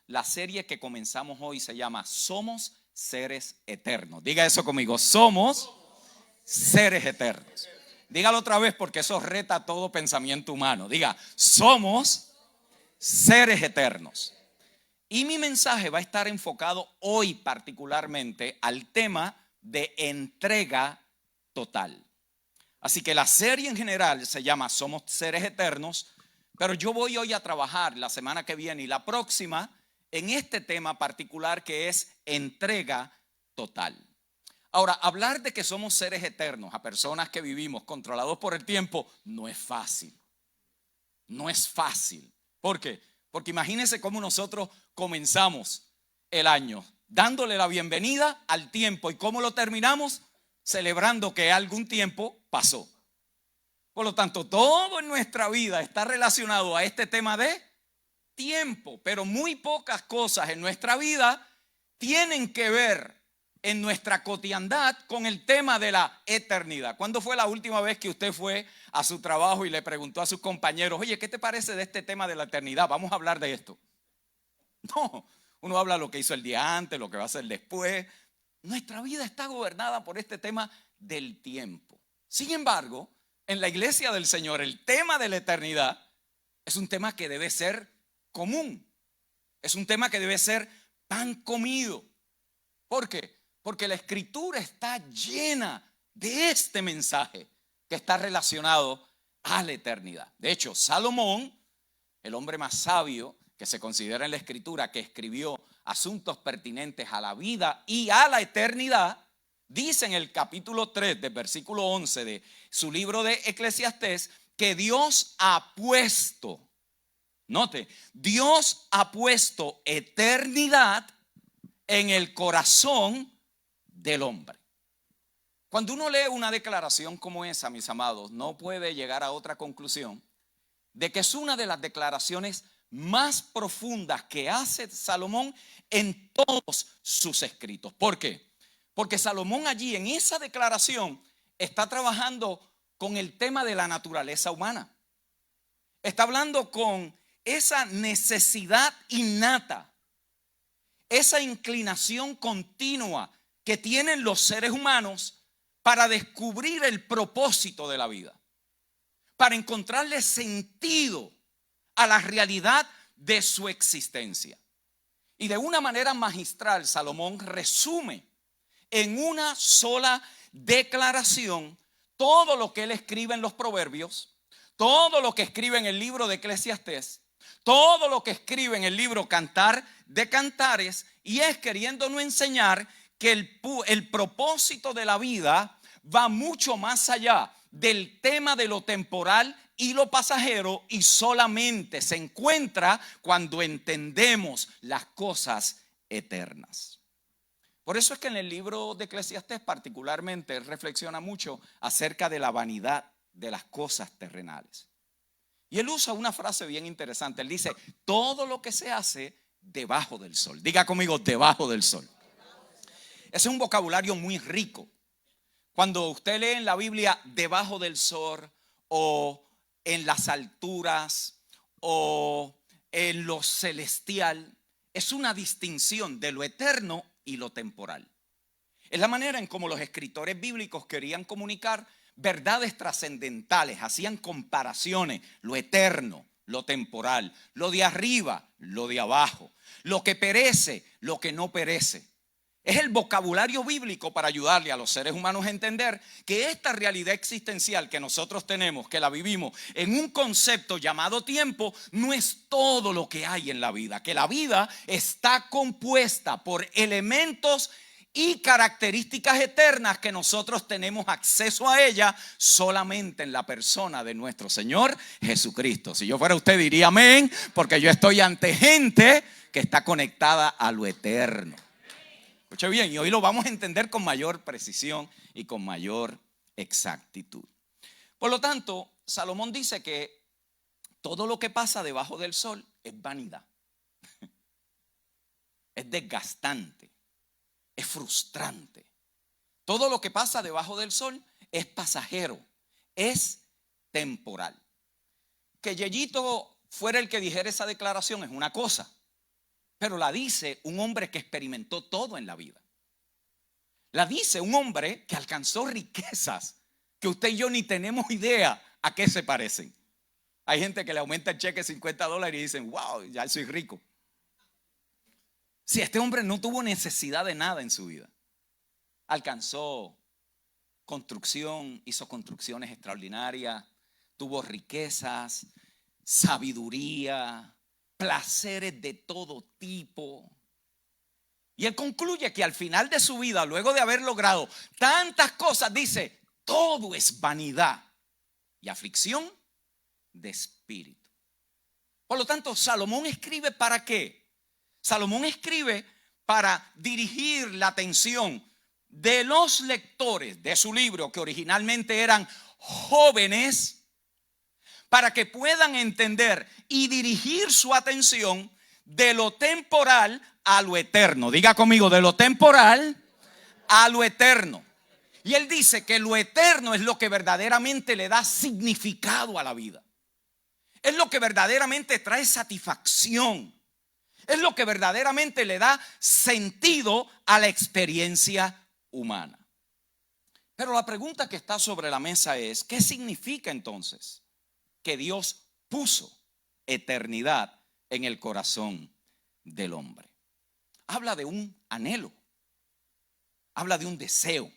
la serie que comenzamos hoy se llama Somos Seres Eternos. Diga eso conmigo, somos seres eternos. Dígalo otra vez porque eso reta todo pensamiento humano. Diga, somos seres eternos. Y mi mensaje va a estar enfocado hoy particularmente al tema de entrega total. Así que la serie en general se llama Somos Seres Eternos, pero yo voy hoy a trabajar la semana que viene y la próxima en este tema particular que es entrega total. Ahora, hablar de que somos seres eternos a personas que vivimos controlados por el tiempo no es fácil. No es fácil. ¿Por qué? Porque imagínense cómo nosotros comenzamos el año dándole la bienvenida al tiempo y cómo lo terminamos celebrando que algún tiempo pasó. Por lo tanto, todo en nuestra vida está relacionado a este tema de tiempo, pero muy pocas cosas en nuestra vida tienen que ver en nuestra cotidiandad con el tema de la eternidad. ¿Cuándo fue la última vez que usted fue a su trabajo y le preguntó a sus compañeros, oye, ¿qué te parece de este tema de la eternidad? Vamos a hablar de esto. No, uno habla lo que hizo el día antes, lo que va a hacer después. Nuestra vida está gobernada por este tema del tiempo. Sin embargo, en la iglesia del Señor, el tema de la eternidad es un tema que debe ser común. Es un tema que debe ser pan comido. ¿Por qué? Porque la escritura está llena de este mensaje que está relacionado a la eternidad. De hecho, Salomón, el hombre más sabio que se considera en la escritura, que escribió asuntos pertinentes a la vida y a la eternidad, dice en el capítulo 3 del versículo 11 de su libro de Eclesiastés que Dios ha puesto, note, Dios ha puesto eternidad en el corazón del hombre. Cuando uno lee una declaración como esa, mis amados, no puede llegar a otra conclusión de que es una de las declaraciones más profundas que hace Salomón en todos sus escritos. ¿Por qué? Porque Salomón allí en esa declaración está trabajando con el tema de la naturaleza humana. Está hablando con esa necesidad innata, esa inclinación continua que tienen los seres humanos para descubrir el propósito de la vida, para encontrarle sentido a la realidad de su existencia. Y de una manera magistral, Salomón resume en una sola declaración todo lo que él escribe en los Proverbios, todo lo que escribe en el libro de Eclesiastés, todo lo que escribe en el libro Cantar de Cantares, y es queriéndonos enseñar que el propósito de la vida va mucho más allá del tema de lo temporal y lo pasajero, y solamente se encuentra cuando entendemos las cosas eternas. Por eso es que en el libro de Eclesiastés particularmente él reflexiona mucho acerca de la vanidad de las cosas terrenales. Y él usa una frase bien interesante. Él dice, todo lo que se hace debajo del sol. Diga conmigo, debajo del sol. Ese es un vocabulario muy rico. Cuando usted lee en la Biblia debajo del sol o en las alturas o en lo celestial, es una distinción de lo eterno y lo temporal. Es la manera en cómo los escritores bíblicos querían comunicar verdades trascendentales, hacían comparaciones, lo eterno, lo temporal, lo de arriba, lo de abajo, lo que perece, lo que no perece. Es el vocabulario bíblico para ayudarle a los seres humanos a entender que esta realidad existencial que nosotros tenemos, que la vivimos en un concepto llamado tiempo, no es todo lo que hay en la vida, que la vida está compuesta por elementos y características eternas que nosotros tenemos acceso a ella solamente en la persona de nuestro Señor Jesucristo. Si yo fuera usted diría amén, porque yo estoy ante gente que está conectada a lo eterno. Escuche bien, y hoy lo vamos a entender con mayor precisión y con mayor exactitud. Por lo tanto, Salomón dice que todo lo que pasa debajo del sol es vanidad, es desgastante, es frustrante. Todo lo que pasa debajo del sol es pasajero, es temporal. Que Yeyito fuera el que dijera esa declaración es una cosa, pero la dice un hombre que experimentó todo en la vida. La dice un hombre que alcanzó riquezas que usted y yo ni tenemos idea a qué se parecen. Hay gente que le aumenta el cheque $50 y dicen, wow, ya soy rico. Si este hombre no tuvo necesidad de nada en su vida, alcanzó construcción, hizo construcciones extraordinarias, tuvo riquezas, sabiduría, placeres de todo tipo. Y él concluye que al final de su vida, luego de haber logrado tantas cosas, dice, todo es vanidad y aflicción de espíritu. Por lo tanto, Salomón escribe ¿para qué? Salomón escribe para dirigir la atención de los lectores de su libro, que originalmente eran jóvenes, para que puedan entender y dirigir su atención de lo temporal a lo eterno. Diga conmigo, de lo temporal a lo eterno. Y él dice que lo eterno es lo que verdaderamente le da significado a la vida. Es lo que verdaderamente trae satisfacción. Es lo que verdaderamente le da sentido a la experiencia humana. Pero la pregunta que está sobre la mesa es, ¿qué significa entonces que Dios puso eternidad en el corazón del hombre? Habla de un anhelo, habla de un deseo,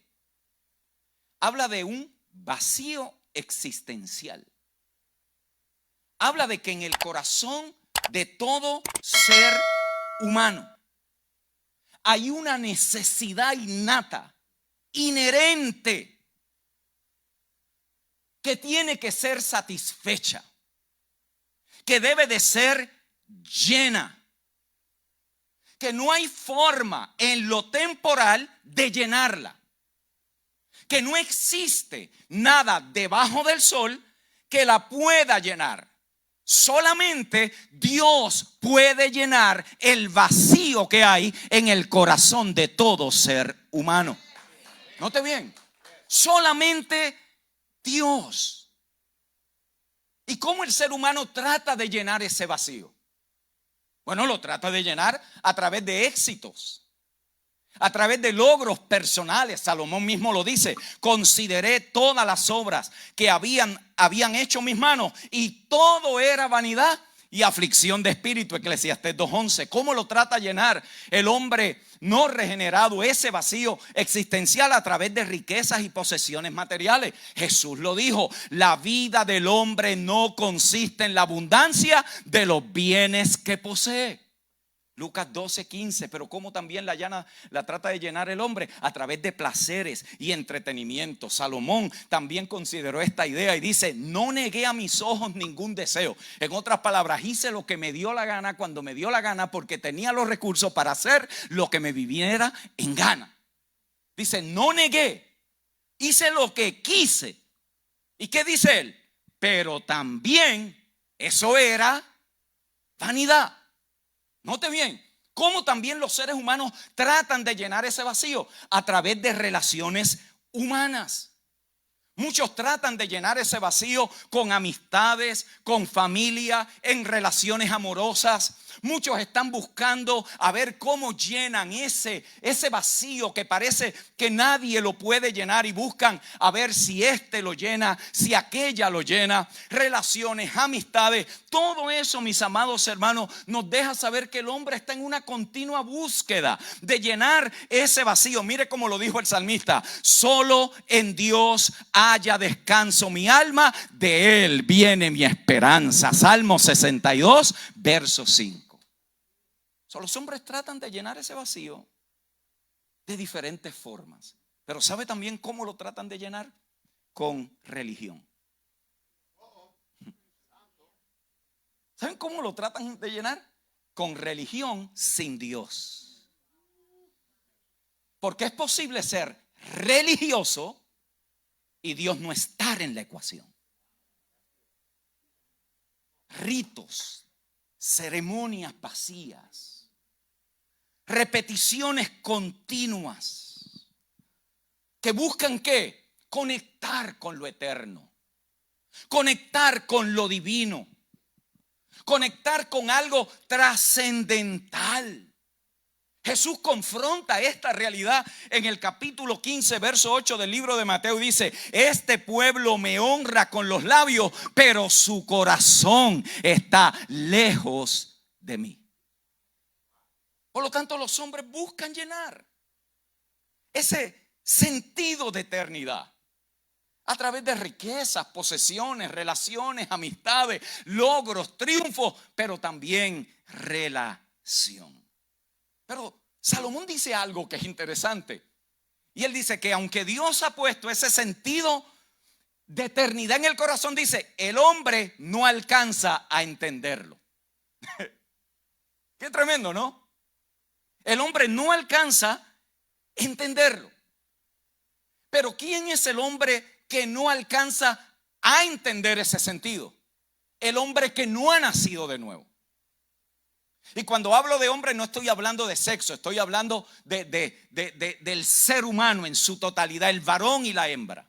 habla de un vacío existencial. Habla de que en el corazón de todo ser humano hay una necesidad innata, inherente, que tiene que ser satisfecha, que debe de ser llena, que no hay forma en lo temporal de llenarla, que no existe nada debajo del sol que la pueda llenar. Solamente Dios puede llenar el vacío que hay en el corazón de todo ser humano. Note bien, solamente Dios. ¿Y cómo el ser humano trata de llenar ese vacío? Bueno, lo trata de llenar a través de éxitos, a través de logros personales. Salomón mismo lo dice: consideré todas las obras que habían hecho mis manos y todo era vanidad y aflicción de espíritu. Eclesiastés 2:11. ¿Cómo lo trata de llenar el hombre no regenerado ese vacío existencial? A través de riquezas y posesiones materiales. Jesús lo dijo: la vida del hombre no consiste en la abundancia de los bienes que posee. Lucas 12:15. Pero cómo también la trata de llenar el hombre a través de placeres y entretenimiento. Salomón también consideró esta idea y dice: no negué a mis ojos ningún deseo. En otras palabras, hice lo que me dio la gana cuando me dio la gana, porque tenía los recursos para hacer lo que me viniera en gana. Dice: no negué, hice lo que quise. ¿Y qué dice él? Pero también eso era vanidad. Note bien, cómo también los seres humanos tratan de llenar ese vacío a través de relaciones humanas. Muchos tratan de llenar ese vacío con amistades, con familia, en relaciones amorosas. Muchos están buscando a ver cómo llenan ese vacío que parece que nadie lo puede llenar, y buscan a ver si este lo llena, si aquella lo llena. Relaciones, amistades, todo eso, mis amados hermanos, nos deja saber que el hombre está en una continua búsqueda de llenar ese vacío. Mire cómo lo dijo el salmista: solo en Dios haya descanso mi alma, de Él viene mi esperanza. Salmo 62, verso 5. Los hombres tratan de llenar ese vacío de diferentes formas. Pero ¿sabe también cómo lo tratan de llenar? Con religión. ¿Saben cómo lo tratan de llenar? Con religión sin Dios. Porque es posible ser religioso y Dios no estar en la ecuación. Ritos, ceremonias vacías, repeticiones continuas que buscan ¿qué? Conectar con lo eterno, conectar con lo divino, conectar con algo trascendental. Jesús confronta esta realidad en el capítulo 15, verso 8 del libro de Mateo. Dice: este pueblo me honra con los labios, pero su corazón está lejos de mí. Por lo tanto, los hombres buscan llenar ese sentido de eternidad a través de riquezas, posesiones, relaciones, amistades, logros, triunfos, pero también relación. Pero Salomón dice algo que es interesante. Y él dice que aunque Dios ha puesto ese sentido de eternidad en el corazón, dice, el hombre no alcanza a entenderlo. Qué tremendo, ¿no? El hombre no alcanza a entenderlo. Pero ¿quién es el hombre que no alcanza a entender ese sentido? El hombre que no ha nacido de nuevo. Y cuando hablo de hombre no estoy hablando de sexo, estoy hablando del ser humano en su totalidad, el varón y la hembra.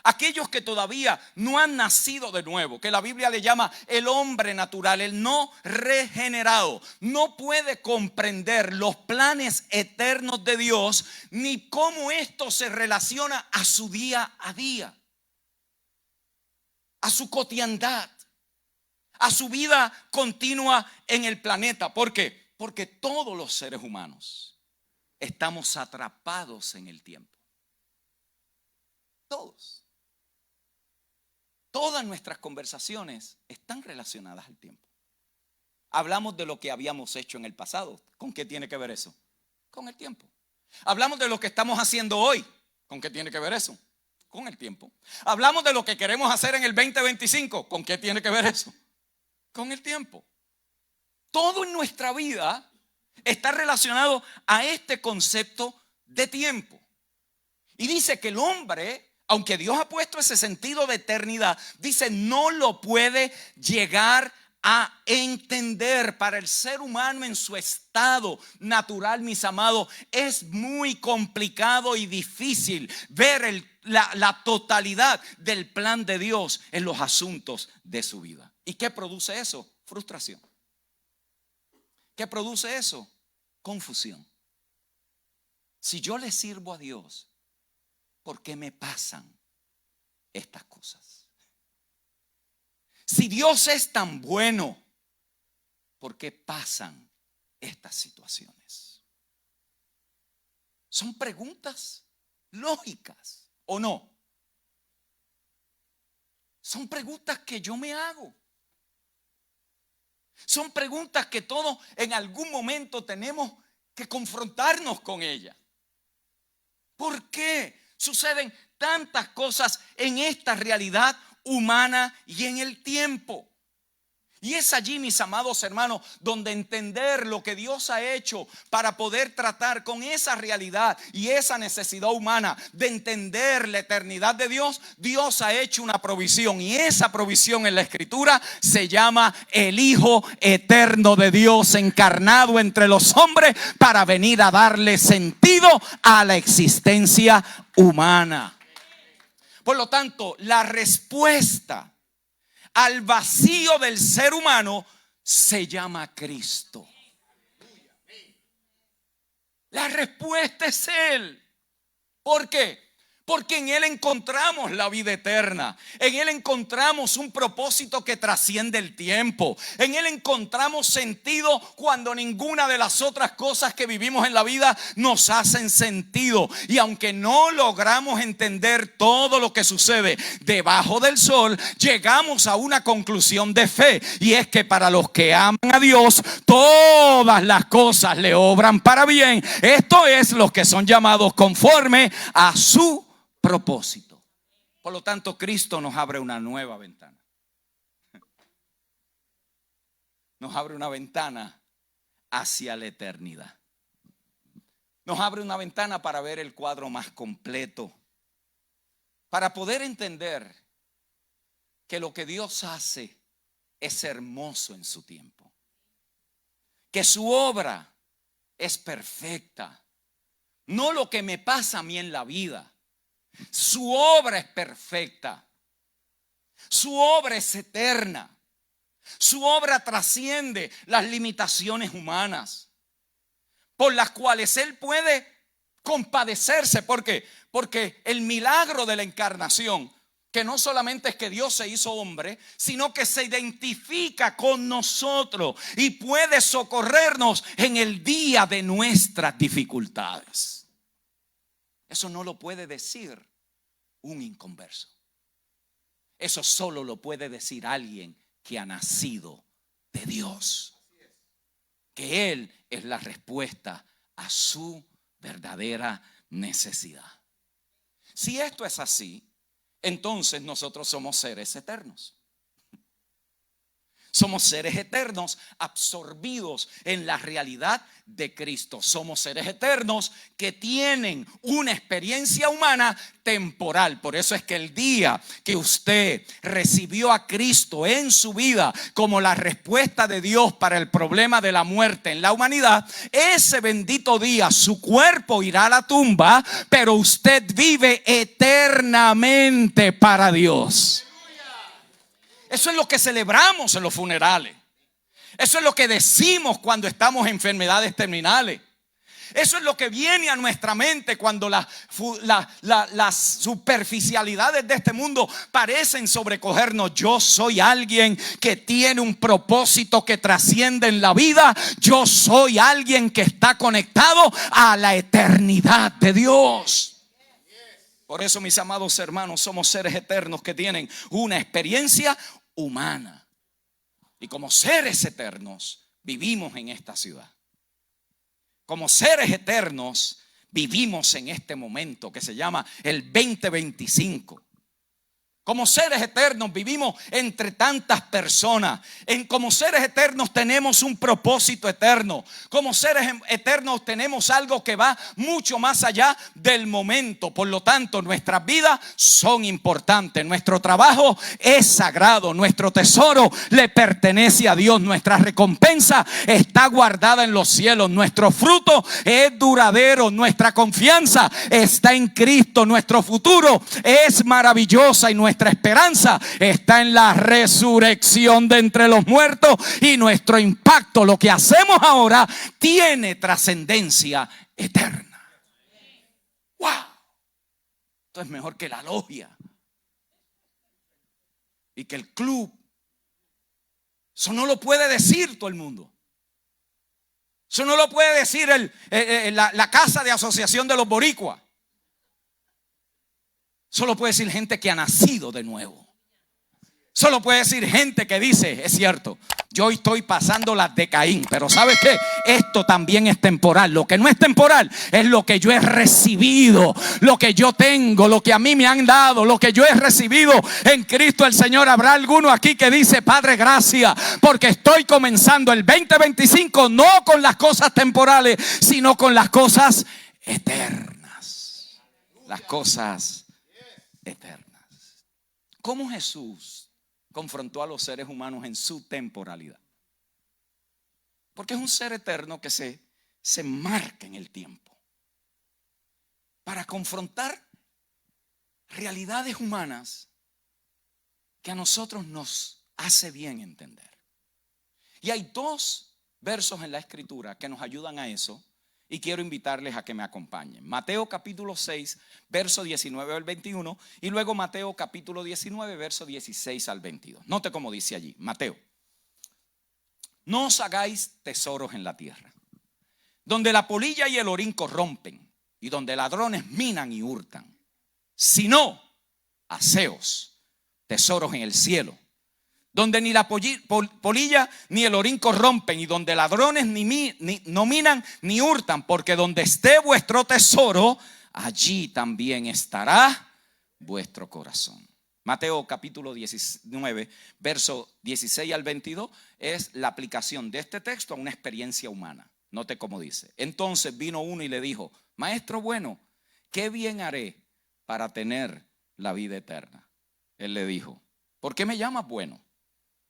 Aquellos que todavía no han nacido de nuevo, que la Biblia le llama el hombre natural, el no regenerado, no puede comprender los planes eternos de Dios ni cómo esto se relaciona a su día a día, a su cotidiandad, a su vida continua en el planeta. ¿Por qué? Porque todos los seres humanos estamos atrapados en el tiempo. Todos. Todas nuestras conversaciones están relacionadas al tiempo. Hablamos de lo que habíamos hecho en el pasado. ¿Con qué tiene que ver eso? Con el tiempo. Hablamos de lo que estamos haciendo hoy. ¿Con qué tiene que ver eso? Con el tiempo. Hablamos de lo que queremos hacer en el 2025. ¿Con qué tiene que ver eso? Con el tiempo. Todo en nuestra vida está relacionado a este concepto de tiempo. Y dice que el hombre, aunque Dios ha puesto ese sentido de eternidad, dice no lo puede llegar a entender. Para el ser humano en su estado natural, mis amados, es muy complicado y difícil ver la totalidad del plan de Dios en los asuntos de su vida. ¿Y qué produce eso? Frustración. ¿Qué produce eso? Confusión. Si yo le sirvo a Dios, ¿por qué me pasan estas cosas? Si Dios es tan bueno, ¿por qué pasan estas situaciones? Son preguntas lógicas, ¿o no? Son preguntas que yo me hago. Son preguntas que todos en algún momento tenemos que confrontarnos con ellas. ¿Por qué suceden tantas cosas en esta realidad humana y en el tiempo? Y es allí, mis amados hermanos, donde entender lo que Dios ha hecho para poder tratar con esa realidad y esa necesidad humana de entender la eternidad de Dios. Dios ha hecho una provisión, y esa provisión en la Escritura se llama el Hijo eterno de Dios, encarnado entre los hombres para venir a darle sentido a la existencia humana. Por lo tanto, la respuesta al vacío del ser humano se llama Cristo. La respuesta es Él. ¿Por qué? Porque en Él encontramos la vida eterna. En Él encontramos un propósito que trasciende el tiempo. En Él encontramos sentido cuando ninguna de las otras cosas que vivimos en la vida nos hacen sentido. Y aunque no logramos entender todo lo que sucede debajo del sol, llegamos a una conclusión de fe. Y es que para los que aman a Dios, todas las cosas le obran para bien. Esto es, los que son llamados conforme a su propósito. Por lo tanto, Cristo nos abre una nueva ventana. Nos abre una ventana hacia la eternidad. Nos abre una ventana para ver el cuadro más completo, para poder entender que lo que Dios hace es hermoso en su tiempo, que su obra es perfecta. No lo que me pasa a mí en la vida. Su obra es perfecta. Su obra es eterna. Su obra trasciende las limitaciones humanas, por las cuales Él puede compadecerse. ¿Por qué? Porque el milagro de la encarnación, que no solamente es que Dios se hizo hombre, sino que se identifica con nosotros y puede socorrernos en el día de nuestras dificultades. Eso no lo puede decir un inconverso. Eso solo lo puede decir alguien que ha nacido de Dios, que Él es la respuesta a su verdadera necesidad. Si esto es así, entonces nosotros somos seres eternos. Somos seres eternos absorbidos en la realidad de Cristo. Somos seres eternos que tienen una experiencia humana temporal. Por eso es que el día que usted recibió a Cristo en su vida como la respuesta de Dios para el problema de la muerte en la humanidad, ese bendito día su cuerpo irá a la tumba, pero usted vive eternamente para Dios. Eso es lo que celebramos en los funerales. Eso es lo que decimos cuando estamos en enfermedades terminales. Eso es lo que viene a nuestra mente cuando las superficialidades de este mundo parecen sobrecogernos. Yo soy alguien que tiene un propósito que trasciende en la vida. Yo soy alguien que está conectado a la eternidad de Dios. Por eso, mis amados hermanos, somos seres eternos que tienen una experiencia humana. Y como seres eternos vivimos en esta ciudad. Como seres eternos vivimos en este momento que se llama el 2025. Como seres eternos vivimos entre tantas personas. Como seres eternos tenemos un propósito eterno. Como seres eternos tenemos algo que va mucho más allá del momento. Por lo tanto, nuestras vidas son importantes. Nuestro trabajo es sagrado. Nuestro tesoro le pertenece a Dios. Nuestra recompensa está guardada en los cielos. Nuestro fruto es duradero. Nuestra confianza está en Cristo. Nuestro futuro es maravillosa y nuestra esperanza está en la resurrección de entre los muertos, y nuestro impacto, lo que hacemos ahora, tiene trascendencia eterna. ¡Wow! Esto es mejor que la logia y que el club. Eso no lo puede decir todo el mundo. Eso no lo puede decir la casa de asociación de los boricuas. Solo puede decir gente que ha nacido de nuevo. Solo puede decir gente que dice: es cierto, yo estoy pasando las de Caín, pero ¿sabes qué? Esto también es temporal. Lo que no es temporal es lo que yo he recibido, lo que yo tengo, lo que a mí me han dado, lo que yo he recibido en Cristo el Señor. Habrá alguno aquí que dice: Padre, gracias, porque estoy comenzando el 2025 no con las cosas temporales, sino con las cosas eternas. Las cosas eternas. ¿Cómo Jesús confrontó a los seres humanos en su temporalidad? Porque es un ser eterno que se marca en el tiempo para confrontar realidades humanas que a nosotros nos hace bien entender. Y hay dos versos en la Escritura que nos ayudan a eso, y quiero invitarles a que me acompañen. Mateo capítulo 6, verso 19 al 21, y luego Mateo capítulo 19, verso 16 al 22. Note cómo dice allí, Mateo: no os hagáis tesoros en la tierra, donde la polilla y el orín corrompen, y donde ladrones minan y hurtan, sino haceos tesoros en el cielo, donde ni la polilla ni el orín corrompen, y donde ladrones no minan ni hurtan, porque donde esté vuestro tesoro, allí también estará vuestro corazón. Mateo capítulo 19, verso 16 al 22 es la aplicación de este texto a una experiencia humana. Note cómo dice: entonces vino uno y le dijo: Maestro bueno, ¿qué bien haré para tener la vida eterna? Él le dijo: ¿por qué me llamas bueno?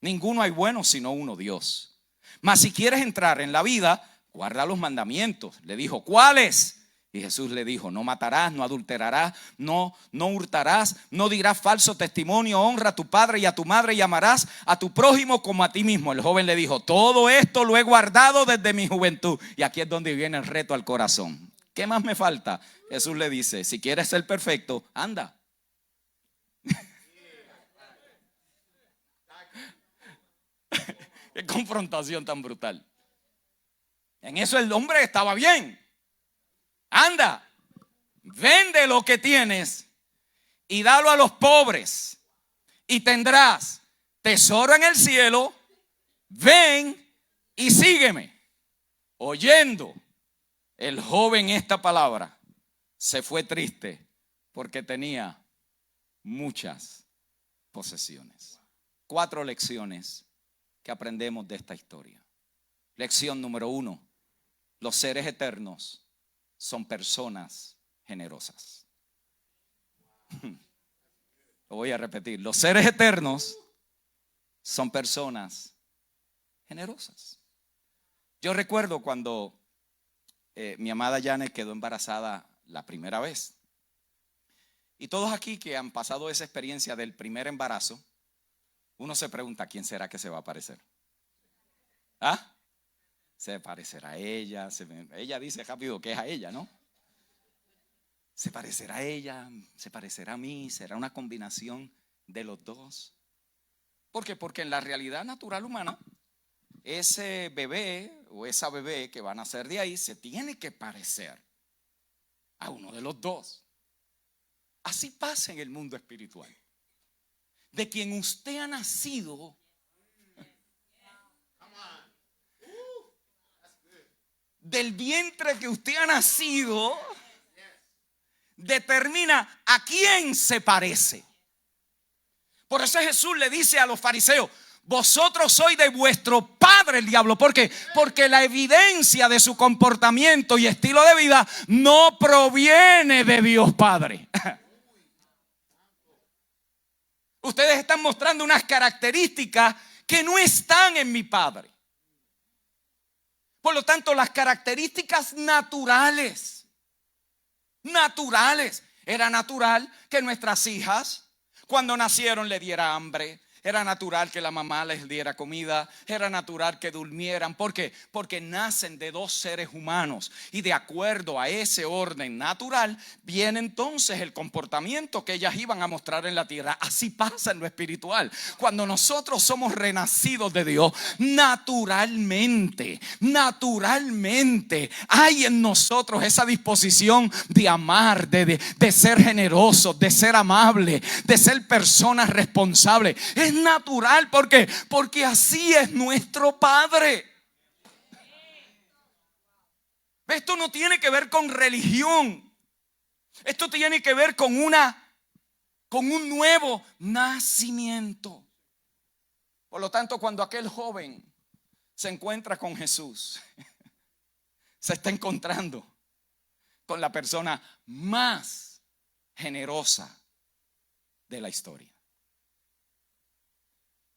Ninguno hay bueno sino uno, Dios. Mas si quieres entrar en la vida, guarda los mandamientos. Le dijo: ¿cuáles? Y Jesús le dijo: no matarás, no adulterarás, no hurtarás, no dirás falso testimonio, honra a tu padre y a tu madre y amarás a tu prójimo como a ti mismo. El joven le dijo: todo esto lo he guardado desde mi juventud. Y aquí es donde viene el reto al corazón. ¿Qué más me falta? Jesús le dice: si quieres ser perfecto, anda. Qué confrontación tan brutal. En eso el hombre estaba bien. Anda, vende lo que tienes y dalo a los pobres y tendrás tesoro en el cielo. Ven y sígueme. Oyendo el joven esta palabra, se fue triste porque tenía muchas posesiones. 4 lecciones que aprendemos de esta historia. Lección número 1: los seres eternos son personas generosas. Lo voy a repetir: los seres eternos son personas generosas. Yo recuerdo cuando mi amada Janet quedó embarazada la primera vez. Y todos aquí que han pasado esa experiencia del primer embarazo, uno se pregunta: ¿quién será que se va a parecer? ¿Ah? Se parecerá a ella. Ella dice rápido que es a ella, ¿no? Se parecerá a ella, se parecerá a mí, será una combinación de los dos. ¿Por qué? Porque en la realidad natural humana, ese bebé o esa bebé que va a nacer de ahí se tiene que parecer a uno de los dos. Así pasa en el mundo espiritual. De quien usted ha nacido, del vientre que usted ha nacido, determina a quién se parece. Por eso Jesús le dice a los fariseos: vosotros sois de vuestro padre el diablo. ¿Por qué? Porque la evidencia de su comportamiento y estilo de vida no proviene de Dios Padre. Ustedes están mostrando unas características que no están en mi Padre. Por lo tanto, las características naturales, era natural que nuestras hijas, cuando nacieron, le diera hambre. Era natural que la mamá les diera comida. Era natural que durmieran. ¿Por qué? Porque nacen de 2 seres humanos. Y de acuerdo a ese orden natural, viene entonces el comportamiento que ellas iban a mostrar en la tierra. Así pasa en lo espiritual. Cuando nosotros somos renacidos de Dios, naturalmente hay en nosotros esa disposición de amar, de ser generosos, de ser amables, de ser personas responsables. Es natural. ¿Por qué? Porque así es nuestro Padre. Esto no tiene que ver con religión. Esto tiene que ver con un nuevo nacimiento. Por lo tanto, cuando aquel joven se encuentra con Jesús, se está encontrando con la persona más generosa de la historia.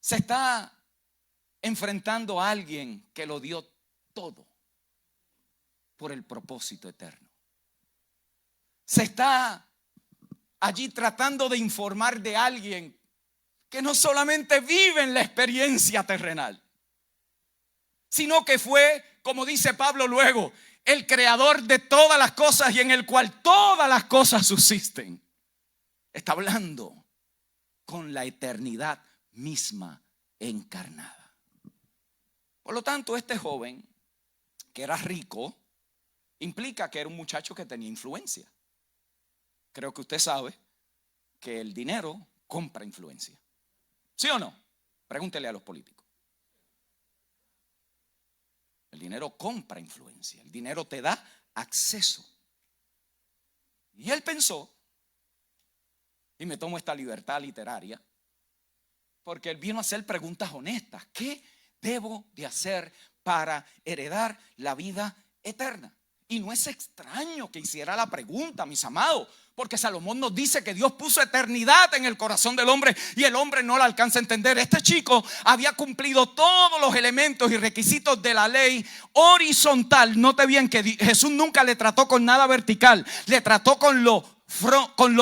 Se está enfrentando a alguien que lo dio todo por el propósito eterno. Se está allí tratando de informar de alguien que no solamente vive en la experiencia terrenal, sino que fue, como dice Pablo luego, el creador de todas las cosas y en el cual todas las cosas subsisten. Está hablando con la eternidad misma encarnada. Por lo tanto, este joven, que era rico, implica que era un muchacho que tenía influencia. Creo que usted sabe que el dinero compra influencia. ¿Sí o no? Pregúntele a los políticos. El dinero compra influencia. El dinero te da acceso. Y él pensó, y me tomo esta libertad literaria, porque él vino a hacer preguntas honestas. ¿Qué debo de hacer para heredar la vida eterna? Y no es extraño que hiciera la pregunta, mis amados, porque Salomón nos dice que Dios puso eternidad en el corazón del hombre y el hombre no la alcanza a entender. Este chico había cumplido todos los elementos y requisitos de la ley horizontal. Note bien que Jesús nunca le trató con nada vertical, le trató con lo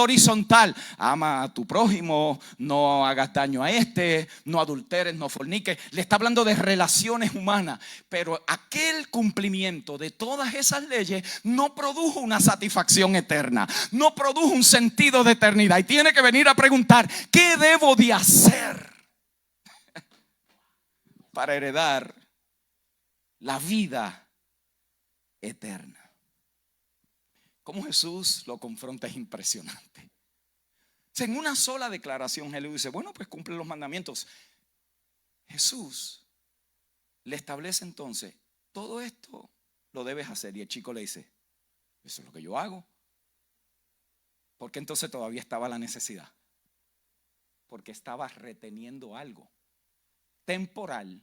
horizontal. Ama a tu prójimo, no hagas daño a este, no adulteres, no forniques. Le está hablando de relaciones humanas. Pero aquel cumplimiento de todas esas leyes no produjo una satisfacción eterna, no produjo un sentido de eternidad. Y tiene que venir a preguntar: ¿qué debo de hacer para heredar la vida eterna? Cómo Jesús lo confronta es impresionante. En una sola declaración Él dice: bueno, pues cumple los mandamientos. Jesús le establece entonces: todo esto lo debes hacer. Y el chico le dice: eso es lo que yo hago. ¿Por qué entonces todavía estaba la necesidad? Porque estaba reteniendo algo temporal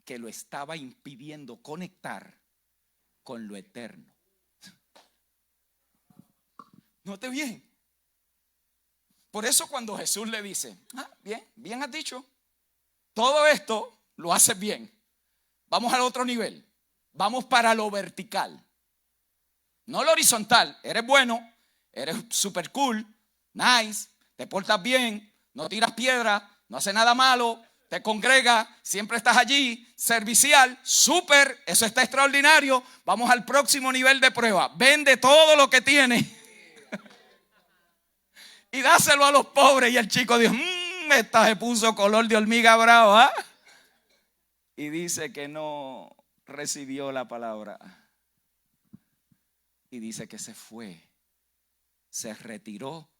que lo estaba impidiendo conectar con lo eterno. Note bien. Por eso cuando Jesús le dice: bien has dicho, todo esto lo haces bien, vamos al otro nivel, vamos para lo vertical, no lo horizontal. Eres bueno, eres super cool, nice, te portas bien, no tiras piedra, no haces nada malo, te congregas, siempre estás allí, servicial, súper, eso está extraordinario. Vamos al próximo nivel de prueba. Vende todo lo que tienes y dáselo a los pobres. Y el chico dijo: esta se puso color de hormiga brava. Y dice que no recibió la palabra. Y dice que se fue, se retiró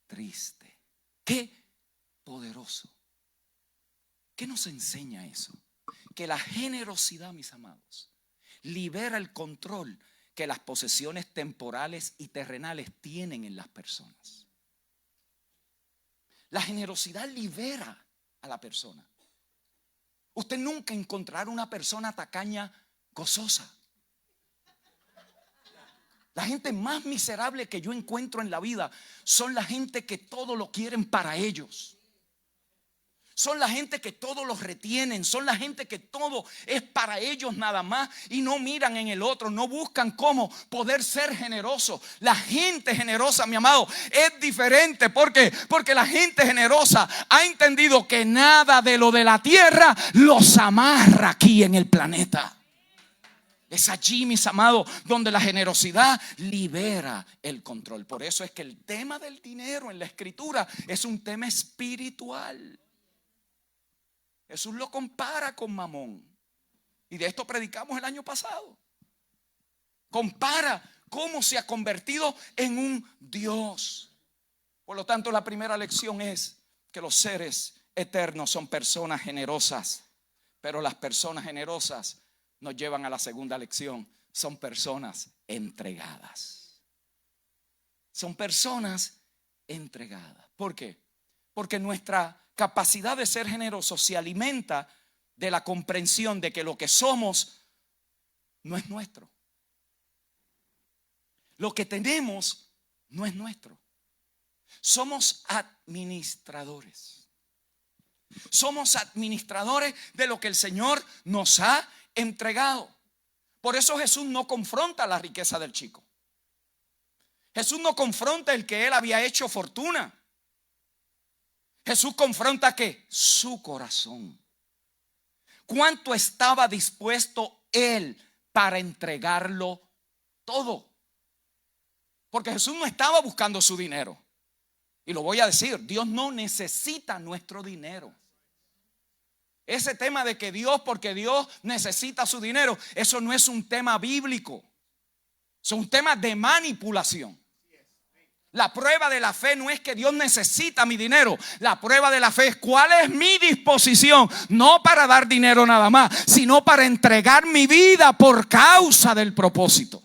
triste. ¡Qué poderoso! ¿Qué nos enseña eso? Que la generosidad, mis amados, libera el control que las posesiones temporales y terrenales tienen en las personas. La generosidad libera a la persona. Usted nunca encontrará una persona tacaña gozosa. La gente más miserable que yo encuentro en la vida son la gente que todo lo quieren para ellos. Son la gente que todo los retienen. Son la gente que todo es para ellos nada más y no miran en el otro, no buscan cómo poder ser generosos. La gente generosa, mi amado, es diferente. ¿Por qué? Porque la gente generosa ha entendido que nada de lo de la tierra los amarra aquí en el planeta. Es allí, mis amados, donde la generosidad libera el control. Por eso es que el tema del dinero en la Escritura es un tema espiritual. Jesús lo compara con Mamón. Y de esto predicamos el año pasado. Compara cómo se ha convertido en un Dios. Por lo tanto, la primera lección es que los seres eternos son personas generosas. Pero las personas generosas nos llevan a la segunda lección. Son personas entregadas. Son personas entregadas. ¿Por qué? Porque nuestra capacidad de ser generosos se alimenta de la comprensión de que lo que somos no es nuestro. Lo que tenemos no es nuestro. Somos administradores. Somos administradores de lo que el Señor nos ha entregado. Por eso Jesús no confronta la riqueza del chico. Jesús no confronta el que él había hecho fortuna. Jesús confronta ¿qué? Su corazón. ¿Cuánto estaba dispuesto él para entregarlo todo? Porque Jesús no estaba buscando su dinero. Y lo voy a decir, Dios no necesita nuestro dinero. Ese tema de que Dios, porque Dios necesita su dinero, eso no es un tema bíblico. Es un tema de manipulación. La prueba de la fe no es que Dios necesita mi dinero. La prueba de la fe es cuál es mi disposición. No para dar dinero nada más, sino para entregar mi vida por causa del propósito.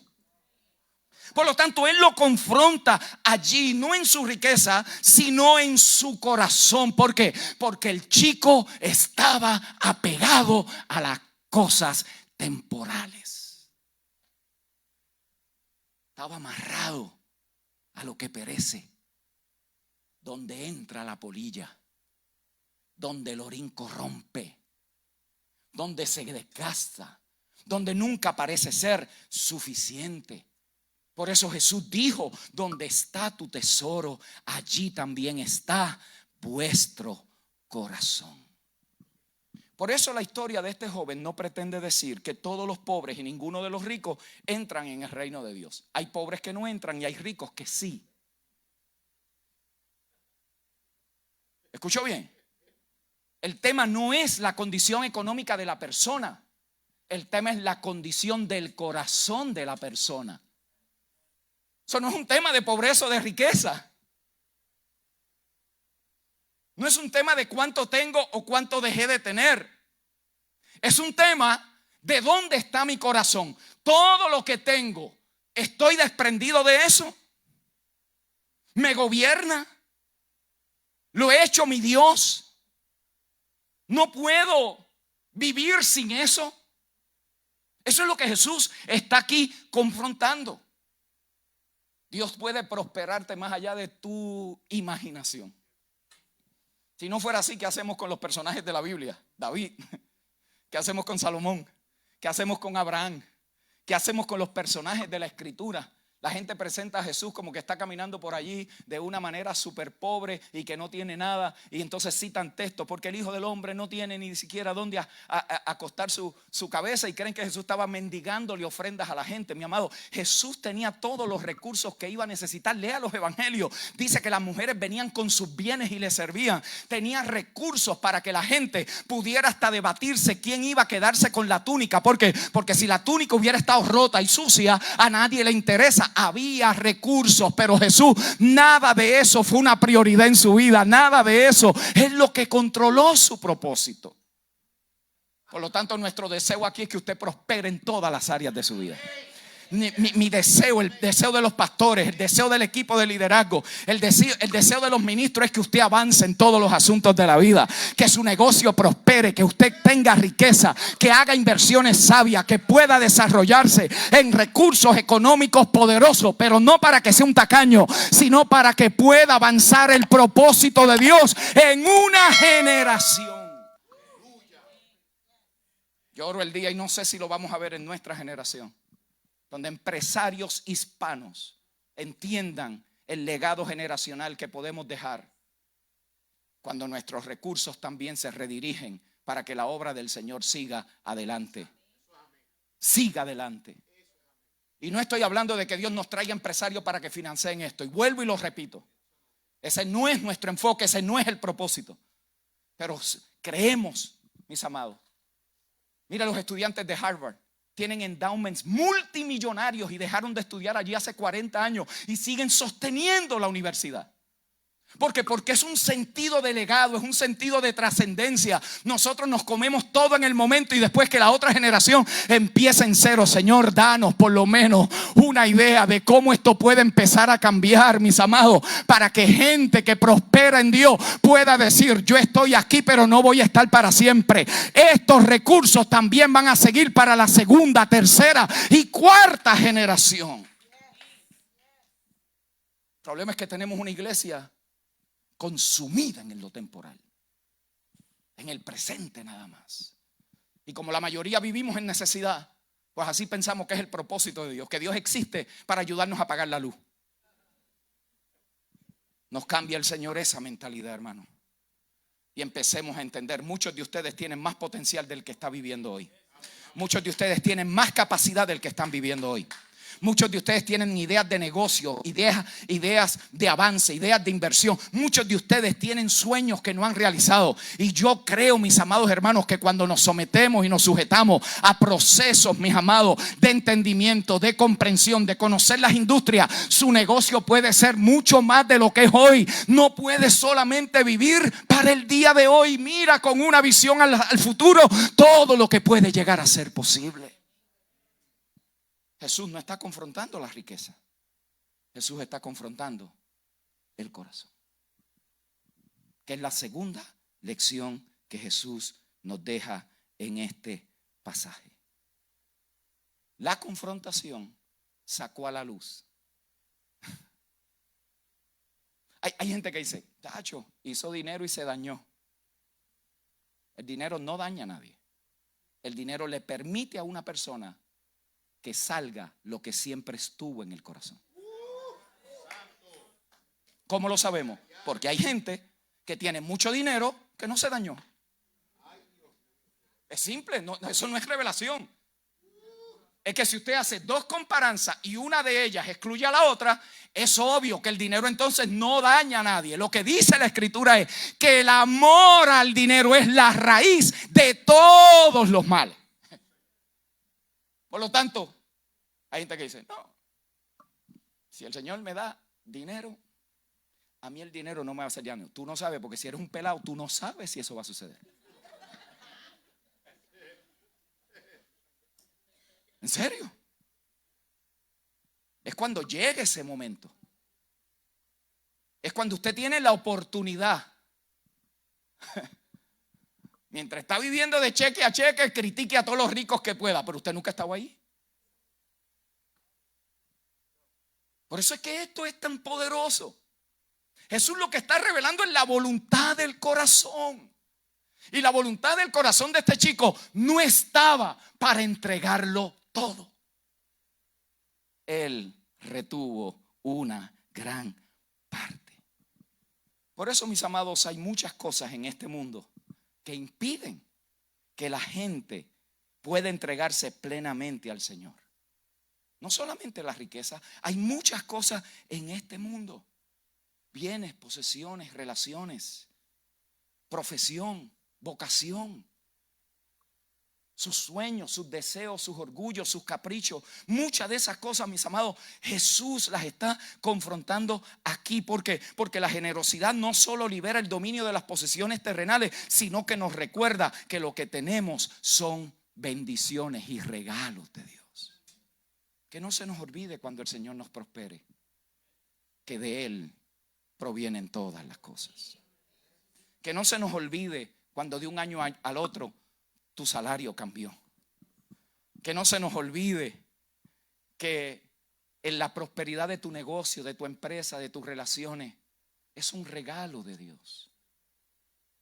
Por lo tanto, Él lo confronta allí, no en su riqueza, sino en su corazón. ¿Por qué? Porque el chico estaba apegado a las cosas temporales. estaba amarrado a lo que perece, donde entra la polilla, donde el orín corrompe, donde se desgasta, donde nunca parece ser suficiente. Por eso Jesús dijo: donde está tu tesoro, allí también está vuestro corazón. Por eso la historia de este joven no pretende decir que todos los pobres y ninguno de los ricos entran en el reino de Dios. Hay pobres que no entran y hay ricos que sí. ¿Escuchó bien? El tema no es la condición económica de la persona. El tema es la condición del corazón de la persona. Eso no es un tema de pobreza o de riqueza. No es un tema de cuánto tengo o cuánto dejé de tener. Es un tema de dónde está mi corazón. Todo lo que tengo, ¿estoy desprendido de eso? ¿Me gobierna? ¿Lo he hecho mi Dios? ¿No puedo vivir sin eso? Eso es lo que Jesús está aquí confrontando. Dios puede prosperarte más allá de tu imaginación. Si no fuera así, ¿qué hacemos con los personajes de la Biblia? David. ¿Qué hacemos con Salomón? ¿Qué hacemos con Abraham? ¿Qué hacemos con los personajes de la Escritura? La gente presenta a Jesús como que está caminando por allí de una manera súper pobre y que no tiene nada. Y entonces citan textos porque el Hijo del Hombre no tiene ni siquiera dónde acostar su cabeza, y creen que Jesús estaba mendigándole ofrendas a la gente. Mi amado, Jesús tenía todos los recursos que iba a necesitar. Lea los evangelios. Dice que las mujeres venían con sus bienes y le servían. Tenía recursos para que la gente pudiera hasta debatirse quién iba a quedarse con la túnica. ¿Por qué? Porque si la túnica hubiera estado rota y sucia, a nadie le interesa. Había recursos, pero Jesús, nada de eso fue una prioridad en su vida. Nada de eso es lo que controló su propósito. Por lo tanto, nuestro deseo aquí es que usted prospere en todas las áreas de su vida. Mi deseo, el deseo de los pastores, el deseo del equipo de liderazgo, el deseo de los ministros es que usted avance en todos los asuntos de la vida, que su negocio prospere, que usted tenga riqueza, que haga inversiones sabias, que pueda desarrollarse en recursos económicos poderosos, pero no para que sea un tacaño, sino para que pueda avanzar el propósito de Dios en una generación. Yo oro el día, y no sé si lo vamos a ver en nuestra generación, donde empresarios hispanos entiendan el legado generacional que podemos dejar cuando nuestros recursos también se redirigen para que la obra del Señor siga adelante. Siga adelante. Y no estoy hablando de que Dios nos traiga empresarios para que financien esto. Y vuelvo y lo repito. Ese no es nuestro enfoque, ese no es el propósito. Pero creemos, mis amados. Mira, los estudiantes de Harvard tienen endowments multimillonarios y dejaron de estudiar allí hace 40 años y siguen sosteniendo la universidad. ¿Por qué? Porque es un sentido de legado, es un sentido de trascendencia. Nosotros nos comemos todo en el momento y después que la otra generación empieza en cero. Señor, danos por lo menos una idea de cómo esto puede empezar a cambiar, mis amados, para que gente que prospera en Dios pueda decir: yo estoy aquí, pero no voy a estar para siempre. Estos recursos también van a seguir para la segunda, tercera y cuarta generación. El problema es que tenemos una iglesia consumida en lo temporal, en el presente nada más. Y como la mayoría vivimos en necesidad, pues así pensamos que es el propósito de Dios, que Dios existe para ayudarnos a pagar la luz. Nos cambia el Señor esa mentalidad, hermano, y empecemos a entender: muchos de ustedes tienen más potencial del que está viviendo hoy. Muchos de ustedes tienen más capacidad del que están viviendo hoy. Muchos de ustedes tienen ideas de negocio, ideas de avance, ideas de inversión. Muchos de ustedes tienen sueños que no han realizado. Y yo creo, mis amados hermanos, que cuando nos sometemos y nos sujetamos a procesos, mis amados, de entendimiento, de comprensión, de conocer las industrias, su negocio puede ser mucho más de lo que es hoy. No puede solamente vivir para el día de hoy. Mira con una visión al futuro todo lo que puede llegar a ser posible. Jesús no está confrontando la riqueza. Jesús está confrontando el corazón, que es la segunda lección que Jesús nos deja en este pasaje. La confrontación sacó a la luz Hay gente que dice, tacho, hizo dinero y se dañó. El dinero no daña a nadie. El dinero le permite a una persona que salga lo que siempre estuvo en el corazón. ¿Cómo lo sabemos? Porque hay gente que tiene mucho dinero que no se dañó. Es simple, no, eso no es revelación. Es que si usted hace dos comparanzas y una de ellas excluye a la otra, es obvio que el dinero entonces no daña a nadie. Lo que dice la escritura es que el amor al dinero es la raíz de todos los males. Por lo tanto, hay gente que dice, no, si el Señor me da dinero, a mí el dinero no me va a hacer daño. Tú no sabes, porque si eres un pelado, tú no sabes si eso va a suceder. ¿En serio? Es cuando llegue ese momento. Es cuando usted tiene la oportunidad. Mientras está viviendo de cheque a cheque, critique a todos los ricos que pueda, pero usted nunca ha estado ahí. Por eso es que esto es tan poderoso. Jesús lo que está revelando es la voluntad del corazón. Y la voluntad del corazón de este chico no estaba para entregarlo todo. Él retuvo una gran parte. Por eso, mis amados, hay muchas cosas en este mundo que impiden que la gente pueda entregarse plenamente al Señor. No solamente la riqueza, hay muchas cosas en este mundo. Bienes, posesiones, relaciones, profesión, vocación, sus sueños, sus deseos, sus orgullos, sus caprichos. Muchas de esas cosas, mis amados, Jesús las está confrontando aquí. ¿Por qué? Porque la generosidad no solo libera el dominio de las posesiones terrenales, sino que nos recuerda que lo que tenemos son bendiciones y regalos de Dios. Que no se nos olvide cuando el Señor nos prospere, que de Él provienen todas las cosas. Que no se nos olvide cuando de un año al otro tu salario cambió. Que no se nos olvide que en la prosperidad de tu negocio, de tu empresa, de tus relaciones, es un regalo de Dios.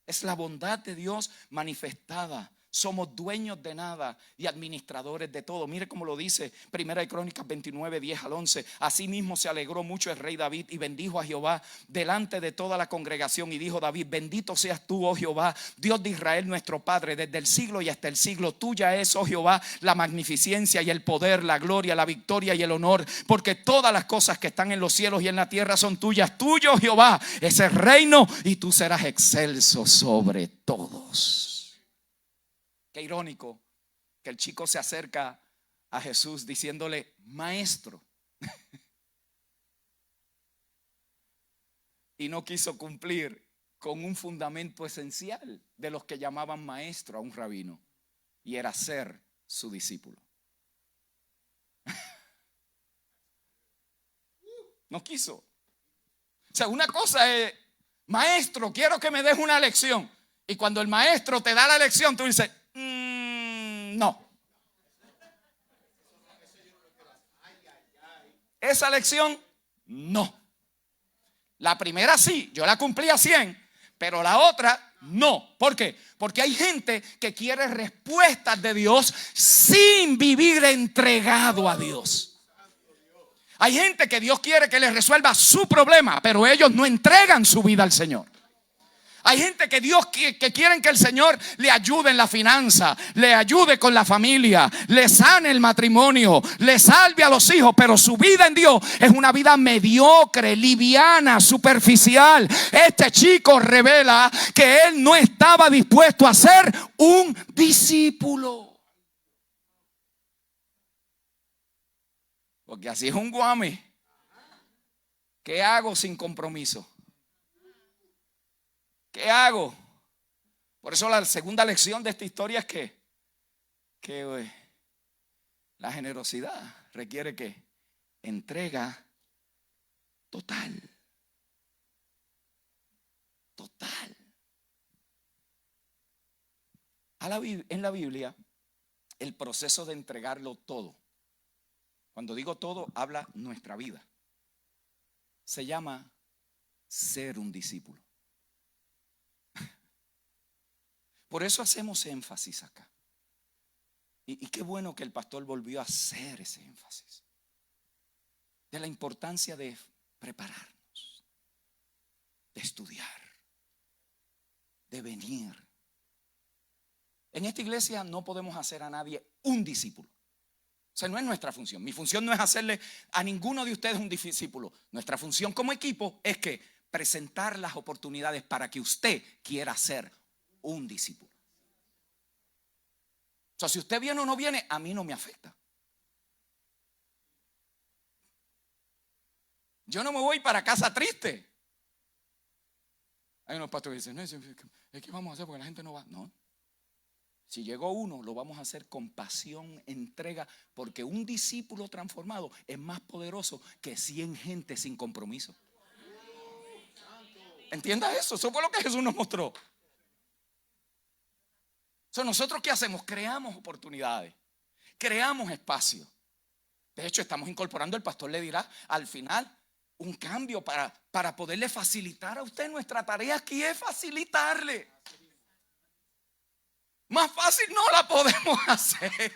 Es la bondad de Dios manifestada. Somos dueños de nada y administradores de todo. Mire cómo lo dice Primera de Crónicas 29, 10 al 11. Asimismo se alegró mucho el rey David y bendijo a Jehová delante de toda la congregación. Y dijo David: bendito seas tú, oh Jehová, Dios de Israel nuestro Padre, desde el siglo y hasta el siglo. Tuya es, oh Jehová, la magnificencia y el poder, la gloria, la victoria y el honor, porque todas las cosas que están en los cielos y en la tierra son tuyas. Tuyo, Jehová, es el reino y tú serás excelso sobre todos. Qué irónico que el chico se acerca a Jesús diciéndole: maestro. Y no quiso cumplir con un fundamento esencial de los que llamaban maestro a un rabino, y era ser su discípulo. No quiso. O sea, una cosa es: maestro, quiero que me des una lección. Y cuando el maestro te da la lección, tú dices: no. Esa lección, no. La primera sí, yo la cumplí a 100, pero la otra no. ¿Por qué? Porque hay gente que quiere respuestas de Dios sin vivir entregado a Dios. Hay gente que Dios quiere que les resuelva su problema, pero ellos no entregan su vida al Señor. Hay gente que Dios que quieren que el Señor le ayude en la finanza, le ayude con la familia, le sane el matrimonio, le salve a los hijos, pero su vida en Dios es una vida mediocre, liviana, superficial. Este chico revela que él no estaba dispuesto a ser un discípulo. Porque así es un guame. ¿Qué hago sin compromiso? ¿Qué hago? Por eso la segunda lección de esta historia es que la generosidad requiere que entrega total. Total. En la Biblia, el proceso de entregarlo todo, cuando digo todo, habla nuestra vida, se llama ser un discípulo. Por eso hacemos énfasis acá. Y qué bueno que el pastor volvió a hacer ese énfasis de la importancia de prepararnos, de estudiar, de venir. En esta iglesia no podemos hacer a nadie un discípulo. O sea, no es nuestra función. Mi función no es hacerle a ninguno de ustedes un discípulo. Nuestra función como equipo es que presentar las oportunidades para que usted quiera ser un discípulo. O sea, si usted viene o no viene, a mí no me afecta. Yo no me voy para casa triste. Hay unos pastores que dicen, no, es que vamos a hacer porque la gente no va. No. Si llegó uno, lo vamos a hacer con pasión, entrega, porque un discípulo transformado es más poderoso que 100 gente sin compromiso. Entienda eso, eso fue lo que Jesús nos mostró. Nosotros ¿qué hacemos? Creamos oportunidades, creamos espacio. De hecho, estamos incorporando, el pastor le dirá al final, un cambio para poderle facilitar a usted. Nuestra tarea aquí es facilitarle. Más fácil no la podemos hacer.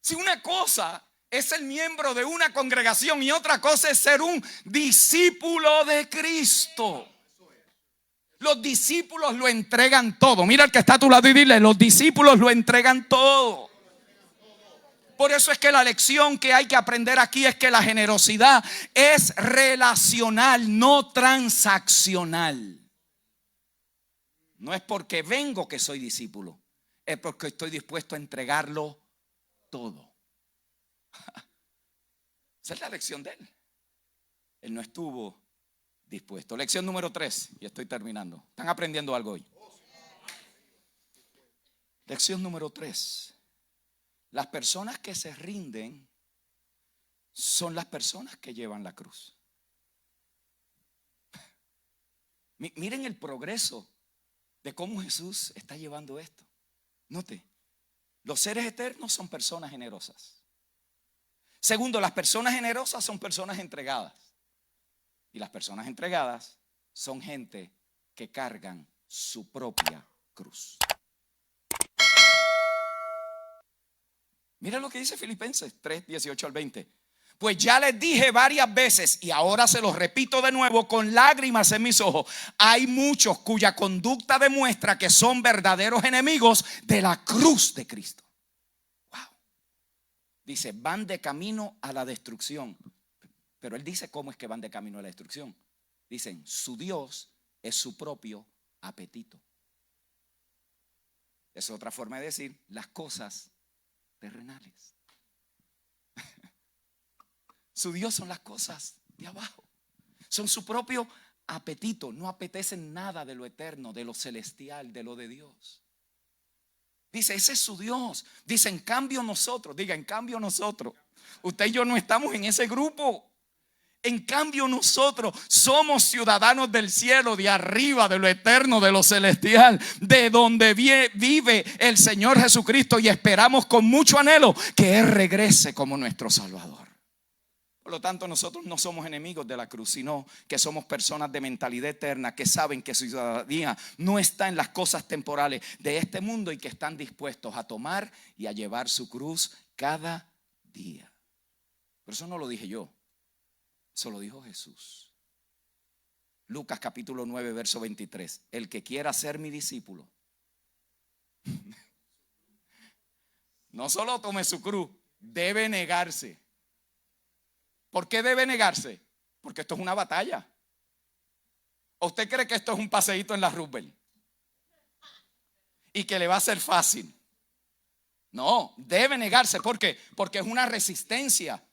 Si una cosa es ser miembro de una congregación y otra cosa es ser un discípulo de Cristo. Los discípulos lo entregan todo. Mira al que está a tu lado y dile, los discípulos lo entregan todo. Por eso es que la lección que hay que aprender aquí es que la generosidad es relacional, no transaccional. No es porque vengo que soy discípulo, es porque estoy dispuesto a entregarlo todo. Esa es la lección de él. Él no estuvo dispuesto. Lección número 3, y estoy terminando. ¿Están aprendiendo algo hoy? Lección número 3. Las personas que se rinden son las personas que llevan la cruz. Miren el progreso de cómo Jesús está llevando esto. Note, los seres eternos son personas generosas. Segundo, las personas generosas son personas entregadas. Y las personas entregadas son gente que cargan su propia cruz. Mira lo que dice Filipenses 3, 18 al 20. Pues ya les dije varias veces y ahora se los repito de nuevo con lágrimas en mis ojos. Hay muchos cuya conducta demuestra que son verdaderos enemigos de la cruz de Cristo. Wow. Dice, van de camino a la destrucción. Pero él dice cómo es que van de camino a la destrucción. Dicen, su Dios es su propio apetito. Es otra forma de decir las cosas terrenales. Su Dios son las cosas de abajo. Son su propio apetito. No apetecen nada de lo eterno, de lo celestial, de lo de Dios. Dice, ese es su Dios. Dice, en cambio nosotros, diga, en cambio nosotros, usted y yo no estamos en ese grupo. En cambio nosotros somos ciudadanos del cielo, de arriba, de lo eterno, de lo celestial, de donde vive el Señor Jesucristo, y esperamos con mucho anhelo que Él regrese como nuestro Salvador. Por lo tanto, nosotros no somos enemigos de la cruz, sino que somos personas de mentalidad eterna que saben que su ciudadanía no está en las cosas temporales de este mundo y que están dispuestos a tomar y a llevar su cruz cada día. Pero eso no lo dije yo, eso lo dijo Jesús. Lucas capítulo 9, verso 23. El que quiera ser mi discípulo, no solo tome su cruz, debe negarse. ¿Por qué debe negarse? Porque esto es una batalla. ¿O usted cree que esto es un paseíto en la Roosevelt y que le va a ser fácil? No, debe negarse. ¿Por qué? Porque es una resistencia.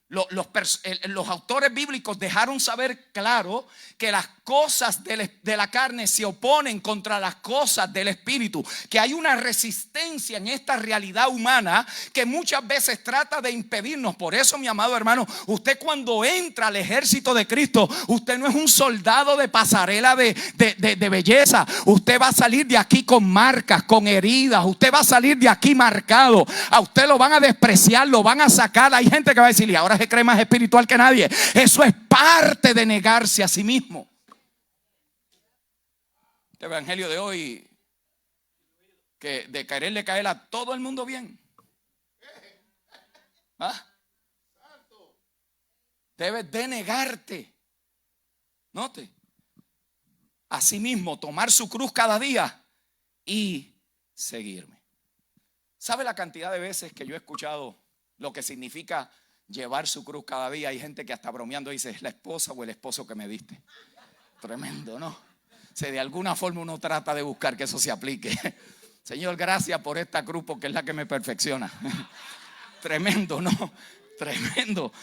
Los autores bíblicos dejaron saber claro que las cosas de la carne se oponen contra las cosas del espíritu, que hay una resistencia en esta realidad humana que muchas veces trata de impedirnos. Por eso, mi amado hermano, usted cuando entra al ejército de Cristo, usted no es un soldado de pasarela de belleza. Usted va a salir de aquí con marcas, con heridas. Usted va a salir de aquí marcado. A usted lo van a despreciar, lo van a sacar. Hay gente que va a decir, ¿y ahora se cree más espiritual que nadie. Eso es parte de negarse a sí mismo. El evangelio de hoy, que de quererle caer a todo el mundo bien. ¿Ah? Debes de negarte. Note. Asimismo, tomar su cruz cada día y seguirme. ¿Sabe la cantidad de veces que yo he escuchado lo que significa llevar su cruz cada día? Hay gente que hasta bromeando dice, es la esposa o el esposo que me diste. Tremendo, ¿no? O sea, de alguna forma uno trata de buscar que eso se aplique. Señor, gracias por esta cruz porque es la que me perfecciona. Tremendo, ¿no? Tremendo.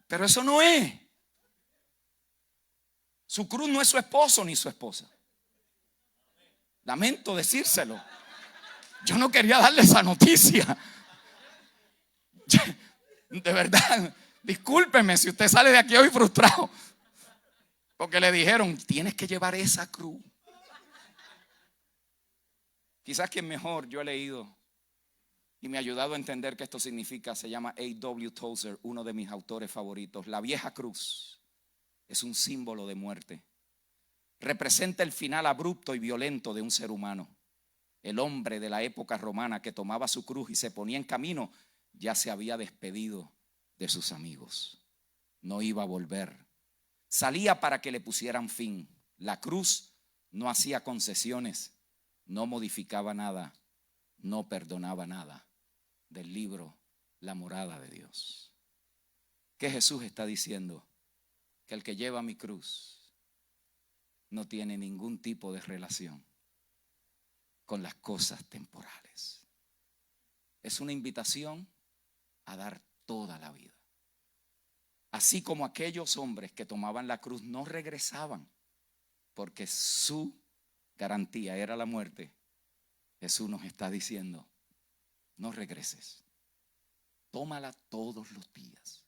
Pero eso no es. Su cruz no es su esposo ni su esposa. Lamento decírselo. Yo no quería darle esa noticia. De verdad, discúlpeme si usted sale de aquí hoy frustrado. Porque le dijeron, tienes que llevar esa cruz. Quizás quien mejor yo he leído y me ha ayudado a entender qué esto significa se llama A.W. Tozer, uno de mis autores favoritos. La vieja cruz es un símbolo de muerte. Representa el final abrupto y violento de un ser humano. El hombre de la época romana que tomaba su cruz y se ponía en camino ya se había despedido de sus amigos. No iba a volver. Salía para que le pusieran fin. La cruz no hacía concesiones, no modificaba nada, no perdonaba nada. Del libro La morada de Dios. ¿Qué Jesús está diciendo? Que el que lleva mi cruz no tiene ningún tipo de relación con las cosas temporales. Es una invitación a dar toda la vida. Así como aquellos hombres que tomaban la cruz no regresaban porque su garantía era la muerte. Jesús nos está diciendo, no regreses. Tómala todos los días.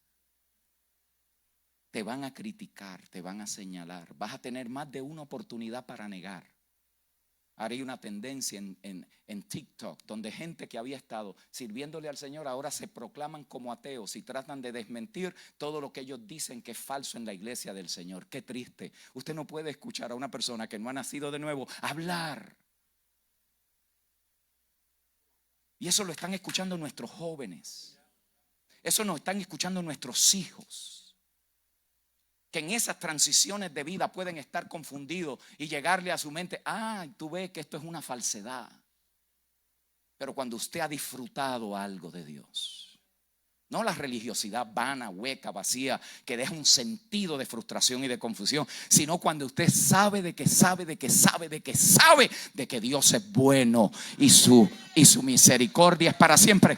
Te van a criticar, te van a señalar. Vas a tener más de una oportunidad para negar. Ahora hay una tendencia en TikTok donde gente que había estado sirviéndole al Señor ahora se proclaman como ateos y tratan de desmentir todo lo que ellos dicen que es falso en la iglesia del Señor. Qué triste. Usted no puede escuchar a una persona que no ha nacido de nuevo hablar. Y eso lo están escuchando nuestros jóvenes. Eso nos están escuchando nuestros hijos. Que en esas transiciones de vida pueden estar confundidos y llegarle a su mente, tú ves que esto es una falsedad. Pero cuando usted ha disfrutado algo de Dios, no la religiosidad vana, hueca, vacía, que deja un sentido de frustración y de confusión, sino cuando usted sabe de que Dios es bueno y su misericordia es para siempre.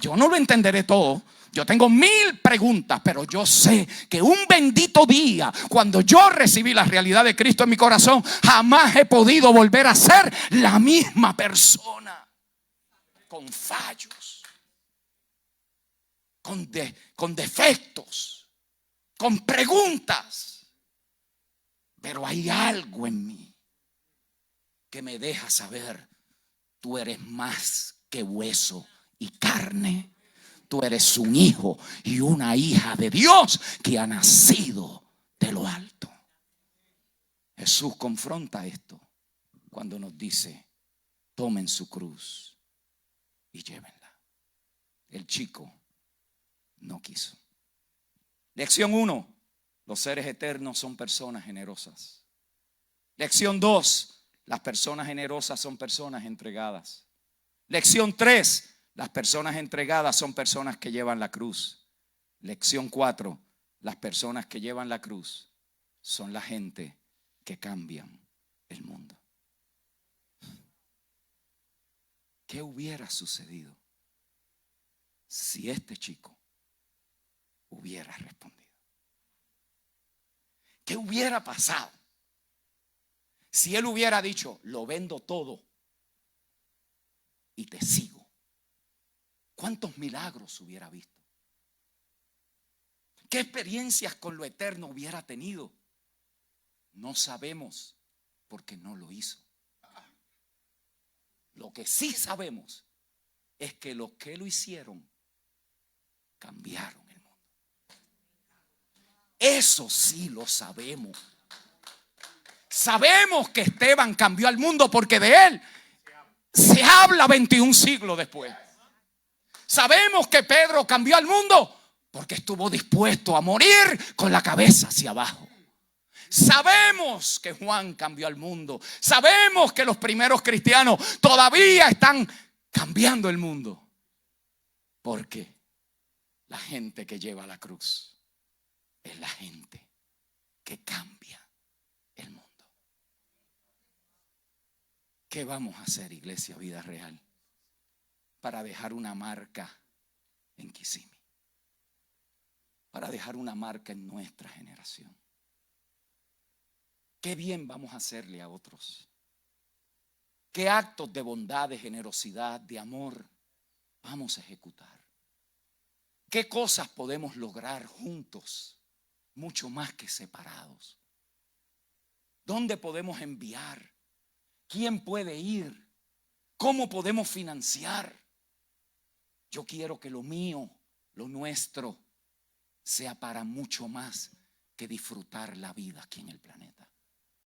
Yo no lo entenderé todo. Yo tengo 1000 preguntas, pero yo sé que un bendito día, cuando yo recibí la realidad de Cristo en mi corazón, jamás he podido volver a ser la misma persona. Con fallos, con defectos, con preguntas. Pero hay algo en mí que me deja saber, tú eres más que hueso y carne. Tú eres un hijo y una hija de Dios que ha nacido de lo alto. Jesús confronta esto cuando nos dice, tomen su cruz y llévenla. El chico no quiso. Lección 1. Los seres eternos son personas generosas. Lección 2. Las personas generosas son personas entregadas. Lección 3. Las personas entregadas son personas que llevan la cruz. Lección 4. Las personas que llevan la cruz son la gente que cambian el mundo. ¿Qué hubiera sucedido si este chico hubiera respondido? ¿Qué hubiera pasado si él hubiera dicho, lo vendo todo y te sigo? ¿Cuántos milagros hubiera visto? ¿Qué experiencias con lo eterno hubiera tenido? No sabemos porque no lo hizo. Lo que sí sabemos es que los que lo hicieron cambiaron el mundo. Eso sí lo sabemos. Sabemos que Esteban cambió al mundo porque de él se habla 21 siglos después. Sabemos que Pedro cambió al mundo porque estuvo dispuesto a morir con la cabeza hacia abajo. Sabemos que Juan cambió al mundo. Sabemos que los primeros cristianos todavía están cambiando el mundo. Porque la gente que lleva la cruz es la gente que cambia el mundo. ¿Qué vamos a hacer, Iglesia Vida Real, para dejar una marca en Kissimmee? Para dejar una marca en nuestra generación. ¿Qué bien vamos a hacerle a otros? ¿Qué actos de bondad, de generosidad, de amor vamos a ejecutar? ¿Qué cosas podemos lograr juntos, mucho más que separados? ¿Dónde podemos enviar? ¿Quién puede ir? ¿Cómo podemos financiar? Yo quiero que lo mío, lo nuestro, sea para mucho más que disfrutar la vida aquí en el planeta.